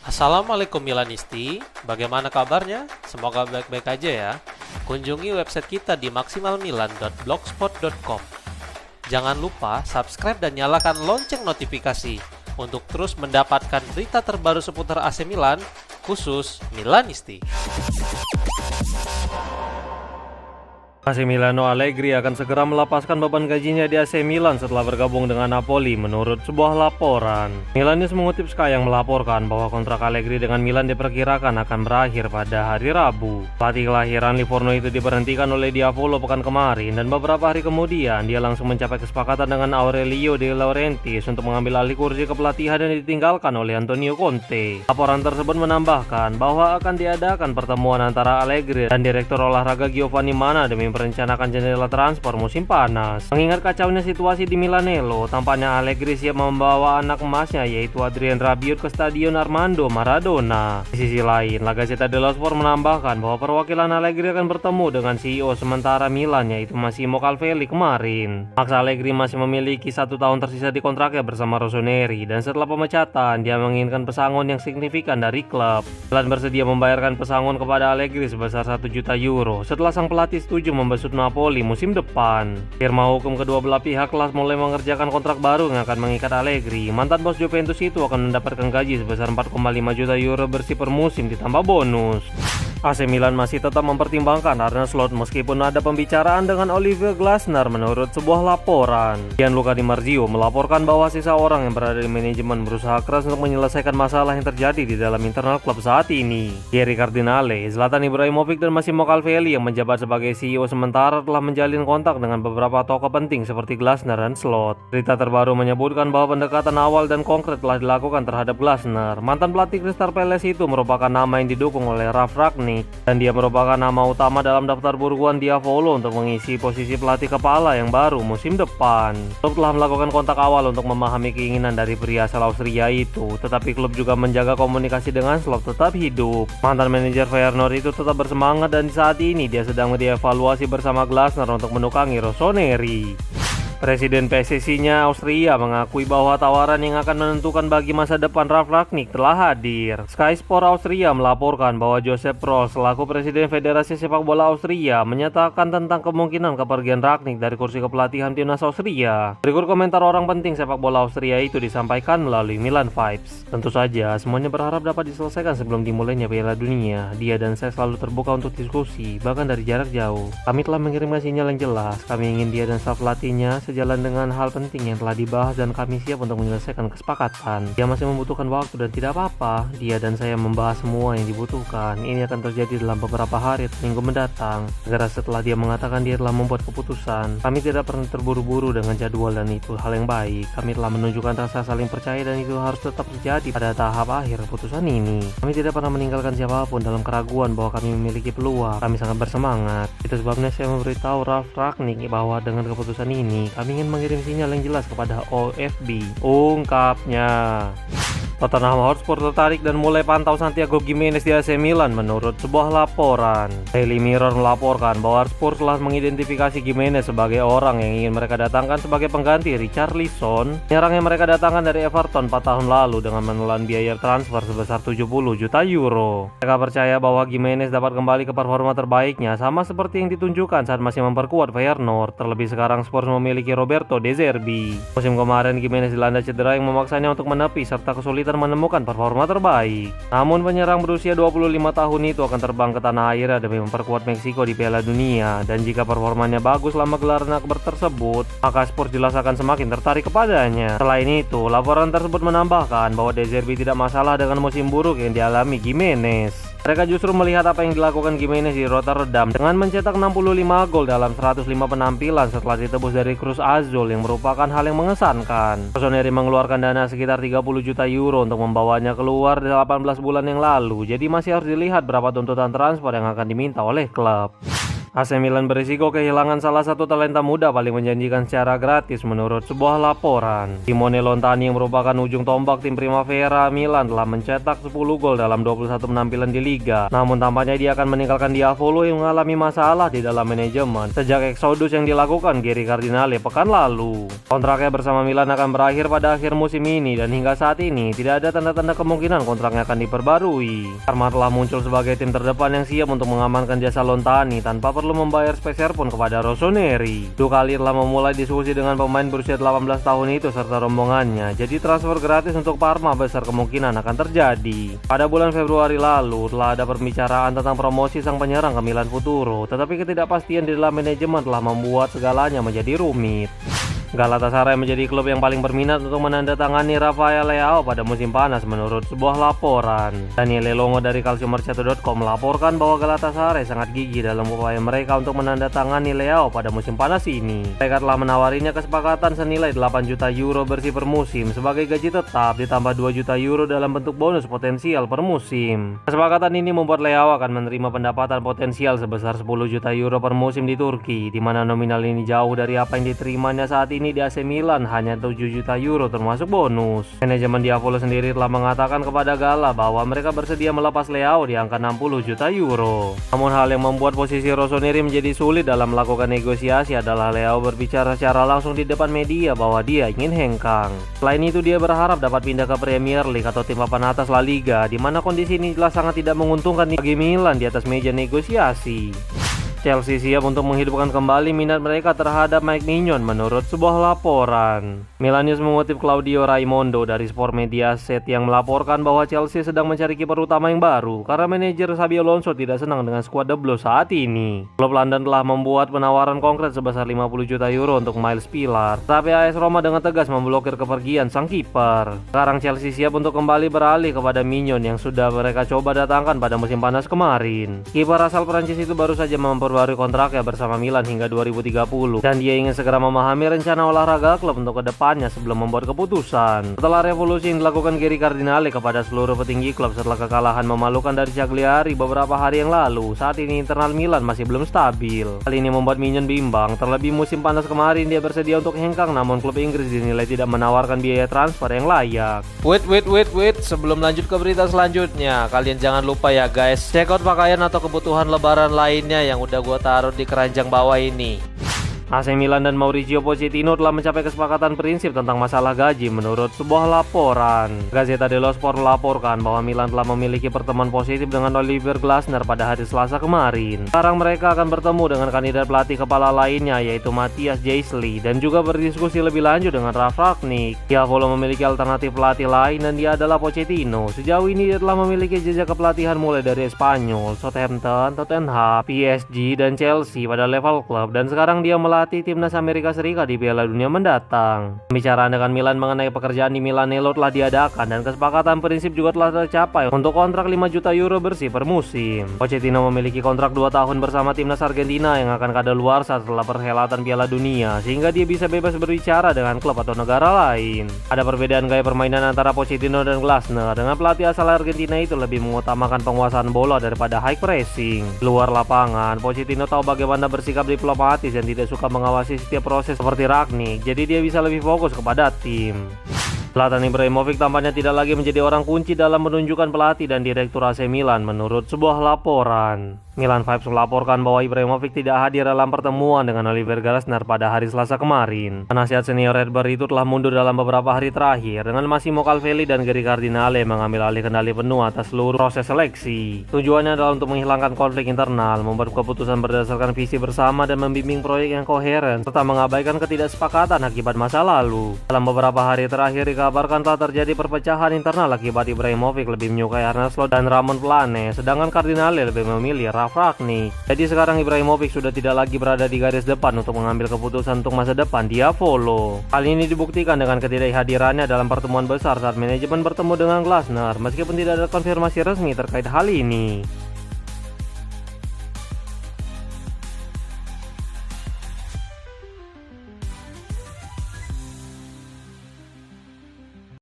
Assalamualaikum Milanisti, bagaimana kabarnya? Semoga baik-baik aja ya. Kunjungi website kita di maksimalmilan.blogspot.com. Jangan lupa subscribe dan nyalakan lonceng notifikasi untuk terus mendapatkan berita terbaru seputar AC Milan, khusus Milanisti. AC Milano Allegri akan segera melepaskan beban gajinya di AC Milan setelah bergabung dengan Napoli menurut sebuah laporan. Milanis mengutip Sky yang melaporkan bahwa kontrak Allegri dengan Milan diperkirakan akan berakhir pada hari Rabu. Pelatih kelahiran Livorno itu diberhentikan oleh Diavolo pekan kemarin dan beberapa hari kemudian dia langsung mencapai kesepakatan dengan Aurelio De Laurentiis untuk mengambil alih kursi kepelatihan yang ditinggalkan oleh Antonio Conte. Laporan tersebut menambahkan bahwa akan diadakan pertemuan antara Allegri dan Direktur Olahraga Giovanni Manna demi merencanakan jendela transfer musim panas. Mengingat kacaunya situasi di Milanello, tampaknya Allegri siap membawa anak emasnya yaitu Adrien Rabiot ke Stadion Armando Maradona. Di sisi lain, La Gazzetta dello Sport menambahkan bahwa perwakilan Allegri akan bertemu dengan CEO sementara Milan yaitu Massimo Calvelli kemarin. Max Allegri masih memiliki 1 tahun tersisa di kontraknya bersama Rossoneri dan setelah pemecatan dia menginginkan pesangon yang signifikan dari klub. Milan bersedia membayarkan pesangon kepada Allegri sebesar 1 juta euro setelah sang pelatih setuju membesut Napoli musim depan. Firma hukum kedua belah pihak telah mulai mengerjakan kontrak baru yang akan mengikat Allegri. Mantan bos Juventus itu akan mendapatkan gaji sebesar 4,5 juta euro bersih per musim ditambah bonus. AC Milan masih tetap mempertimbangkan Arne Slot meskipun ada pembicaraan dengan Oliver Glasner menurut sebuah laporan. Gianluca Di Marzio melaporkan bahwa sisa orang yang berada di manajemen berusaha keras untuk menyelesaikan masalah yang terjadi di dalam internal klub saat ini. Thierry Cardinale, Zlatan Ibrahimovic dan Massimo Calvelli yang menjabat sebagai CEO sementara telah menjalin kontak dengan beberapa tokoh penting seperti Glasner dan Slot. Berita terbaru menyebutkan bahwa pendekatan awal dan konkret telah dilakukan terhadap Glasner. Mantan pelatih Crystal Palace itu merupakan nama yang didukung oleh Ralf Rangnick dan dia merupakan nama utama dalam daftar buruan Diavolo untuk mengisi posisi pelatih kepala yang baru musim depan. Klub telah melakukan kontak awal untuk memahami keinginan dari pria asal Austria itu, tetapi klub juga menjaga komunikasi dengan Slot tetap hidup. Mantan manajer Feyenoord itu tetap bersemangat dan saat ini dia sedang dievaluasi bersama Glasner untuk menukangi Rossoneri. Presiden PSSI-nya Austria mengakui bahwa tawaran yang akan menentukan bagi masa depan Ralf Rangnick telah hadir. Sky Sport Austria melaporkan bahwa Josep Broz selaku Presiden Federasi Sepak Bola Austria menyatakan tentang kemungkinan kepergian Rangnick dari kursi kepelatihan timnas Austria. Berikut komentar orang penting sepak bola Austria itu disampaikan melalui Milan Vibes. Tentu saja semuanya berharap dapat diselesaikan sebelum dimulainya Piala Dunia. Dia dan saya selalu terbuka untuk diskusi, bahkan dari jarak jauh. Kami telah mengirimkan sinyal yang jelas. Kami ingin dia dan staf pelatihnya sejalan dengan hal penting yang telah dibahas dan kami siap untuk menyelesaikan kesepakatan. Dia masih membutuhkan waktu dan tidak apa-apa. Dia dan saya membahas semua yang dibutuhkan. Ini akan terjadi dalam beberapa hari atau minggu mendatang. Segera setelah dia mengatakan dia telah membuat keputusan. Kami tidak pernah terburu-buru dengan jadwal dan itu hal yang baik. Kami telah menunjukkan rasa saling percaya dan itu harus tetap terjadi pada tahap akhir keputusan ini. Kami tidak pernah meninggalkan siapapun dalam keraguan bahwa kami memiliki peluang. Kami sangat bersemangat. Itu sebabnya saya memberitahu Ralf Rangnick bahwa dengan keputusan ini kami ingin mengirim sinyal yang jelas kepada OFB, ungkapnya. Tottenham Hotspur tertarik dan mulai pantau Santiago Gimenez di AC Milan menurut sebuah laporan. Daily Mirror melaporkan bahwa Spurs telah mengidentifikasi Gimenez sebagai orang yang ingin mereka datangkan sebagai pengganti Richarlison, penyerang yang mereka datangkan dari Everton 4 tahun lalu dengan menelan biaya transfer sebesar 70 juta euro. Mereka percaya bahwa Gimenez dapat kembali ke performa terbaiknya sama seperti yang ditunjukkan saat masih memperkuat Feyenoord. Terlebih sekarang Spurs memiliki Roberto De Zerbi. Musim kemarin Gimenez dilanda cedera yang memaksanya untuk menepi serta kesulitan menemukan performa terbaik. Namun penyerang berusia 25 tahun itu akan terbang ke tanah air demi memperkuat Meksiko di Piala Dunia, dan jika performanya bagus selama gelaran akbar tersebut, maka Spurs jelas akan semakin tertarik kepadanya. Selain itu, laporan tersebut menambahkan bahwa De Zerbi tidak masalah dengan musim buruk yang dialami Gimenez. Mereka justru melihat apa yang dilakukan Gimenez di Rotterdam dengan mencetak 65 gol dalam 105 penampilan setelah ditebus dari Cruz Azul yang merupakan hal yang mengesankan. Rossoneri mengeluarkan dana sekitar 30 juta euro untuk membawanya keluar 18 bulan yang lalu, jadi masih harus dilihat berapa tuntutan transfer yang akan diminta oleh klub. AC Milan berisiko kehilangan salah satu talenta muda paling menjanjikan secara gratis menurut sebuah laporan. Simone Lontani yang merupakan ujung tombak tim Primavera Milan telah mencetak 10 gol dalam 21 penampilan di Liga. Namun tampaknya dia akan meninggalkan Diavolo yang mengalami masalah di dalam manajemen sejak eksodus yang dilakukan Geri Cardinale pekan lalu. Kontraknya bersama Milan akan berakhir pada akhir musim ini dan hingga saat ini tidak ada tanda-tanda kemungkinan kontraknya akan diperbarui. Parma telah muncul sebagai tim terdepan yang siap untuk mengamankan jasa Lontani tanpa perlu membayar speser pun kepada Rossoneri. Dua kali telah memulai diskusi dengan pemain berusia 18 tahun itu serta rombongannya, jadi transfer gratis untuk Parma besar kemungkinan akan terjadi. Pada bulan Februari lalu telah ada pembicaraan tentang promosi sang penyerang ke Milan Futuro, tetapi ketidakpastian di dalam manajemen telah membuat segalanya menjadi rumit. Galatasaray menjadi klub yang paling berminat untuk menandatangani Rafael Leao pada musim panas menurut sebuah laporan. Daniel Longo dari calciomercato.com melaporkan bahwa Galatasaray sangat gigih dalam upaya mereka untuk menandatangani Leao pada musim panas ini. Mereka telah menawarinya kesepakatan senilai 8 juta euro bersih per musim sebagai gaji tetap ditambah 2 juta euro dalam bentuk bonus potensial per musim. Kesepakatan ini membuat Leao akan menerima pendapatan potensial sebesar 10 juta euro per musim di Turki, di mana nominal ini jauh dari apa yang diterimanya saat ini di AC Milan, hanya 7 juta euro termasuk bonus. Manajemen Diavolo sendiri telah mengatakan kepada Gala bahwa mereka bersedia melepas Leao di angka 60 juta euro. Namun hal yang membuat posisi Rossoneri menjadi sulit dalam melakukan negosiasi adalah Leao berbicara secara langsung di depan media bahwa dia ingin hengkang. Selain itu dia berharap dapat pindah ke Premier League atau tim papan atas La Liga, di mana kondisi ini jelas sangat tidak menguntungkan bagi Milan di atas meja negosiasi. Chelsea siap untuk menghidupkan kembali minat mereka terhadap Mike Mignon menurut sebuah laporan. Milan News mengutip Claudio Raimondo dari Sport Mediaset yang melaporkan bahwa Chelsea sedang mencari kiper utama yang baru karena manajer Xabi Alonso tidak senang dengan skuad The Blues saat ini. Klub London telah membuat penawaran konkret sebesar 50 juta euro untuk Miles Pilar, tapi AS Roma dengan tegas memblokir kepergian sang kiper. Sekarang Chelsea siap untuk kembali beralih kepada Mignon yang sudah mereka coba datangkan pada musim panas kemarin. Kiper asal Prancis itu baru saja memperbarui kontraknya bersama Milan hingga 2030 dan dia ingin segera memahami rencana olahraga klub untuk kedepannya sebelum membuat keputusan. Setelah revolusi yang dilakukan Geri Cardinale kepada seluruh petinggi klub setelah kekalahan memalukan dari Cagliari beberapa hari yang lalu, saat ini internal Milan masih belum stabil. Hal ini membuat Mignon bimbang, terlebih musim panas kemarin dia bersedia untuk hengkang namun klub Inggris dinilai tidak menawarkan biaya transfer yang layak. Wait, sebelum lanjut ke berita selanjutnya, kalian jangan lupa ya guys, check out pakaian atau kebutuhan lebaran lainnya yang udah gua taruh di keranjang bawah ini. AC Milan dan Mauricio Pochettino telah mencapai kesepakatan prinsip tentang masalah gaji menurut sebuah laporan. Gazzetta dello Sport melaporkan bahwa Milan telah memiliki pertemuan positif dengan Oliver Glasner pada hari Selasa kemarin. Sekarang mereka akan bertemu dengan kandidat pelatih kepala lainnya yaitu Matthias Jaisli dan juga berdiskusi lebih lanjut dengan Ralf Rangnick. Diavolo memiliki alternatif pelatih lain dan dia adalah Pochettino. Sejauh ini dia telah memiliki jejak kepelatihan mulai dari Spanyol, Southampton, Tottenham, PSG, dan Chelsea pada level klub dan sekarang dia melatih timnas Amerika Serikat di Piala Dunia mendatang. Pembicaraan dengan Milan mengenai pekerjaan di Milanello telah diadakan dan kesepakatan prinsip juga telah tercapai untuk kontrak 5 juta euro bersih per musim. Pochettino memiliki kontrak 2 tahun bersama timnas Argentina yang akan kadaluarsa setelah perhelatan Piala Dunia sehingga dia bisa bebas berbicara dengan klub atau negara lain. Ada perbedaan gaya permainan antara Pochettino dan Glasner. Dengan pelatih asal Argentina itu lebih mengutamakan penguasaan bola daripada high pressing. Luar lapangan, Pochettino tahu bagaimana bersikap diplomatis dan tidak suka mengawasi setiap proses seperti Rangnick, jadi dia bisa lebih fokus kepada tim. Zlatan Ibrahimovic tampaknya tidak lagi menjadi orang kunci dalam menunjukkan pelatih dan direktur AC Milan menurut sebuah laporan. Milan Vibes melaporkan bahwa Ibrahimovic tidak hadir dalam pertemuan dengan Oliver Glasner pada hari Selasa kemarin. Penasihat senior Redbird itu telah mundur dalam beberapa hari terakhir dengan Massimo Calvelli dan Geri Cardinale mengambil alih kendali penuh atas seluruh proses seleksi. Tujuannya adalah untuk menghilangkan konflik internal, membuat keputusan berdasarkan visi bersama dan membimbing proyek yang koheren serta mengabaikan ketidaksepakatan akibat masa lalu. Dalam beberapa hari terakhir dikabarkan telah terjadi perpecahan internal akibat Ibrahimovic lebih menyukai Arne Slot dan Ramon Plane, sedangkan Cardinale lebih memilih Ralf Rangnick. Jadi sekarang Ibrahimovic sudah tidak lagi berada di garis depan untuk mengambil keputusan untuk masa depan Diavolo. Hal ini dibuktikan dengan ketidakhadirannya dalam pertemuan besar saat manajemen bertemu dengan Glasner, meskipun tidak ada konfirmasi resmi terkait hal ini.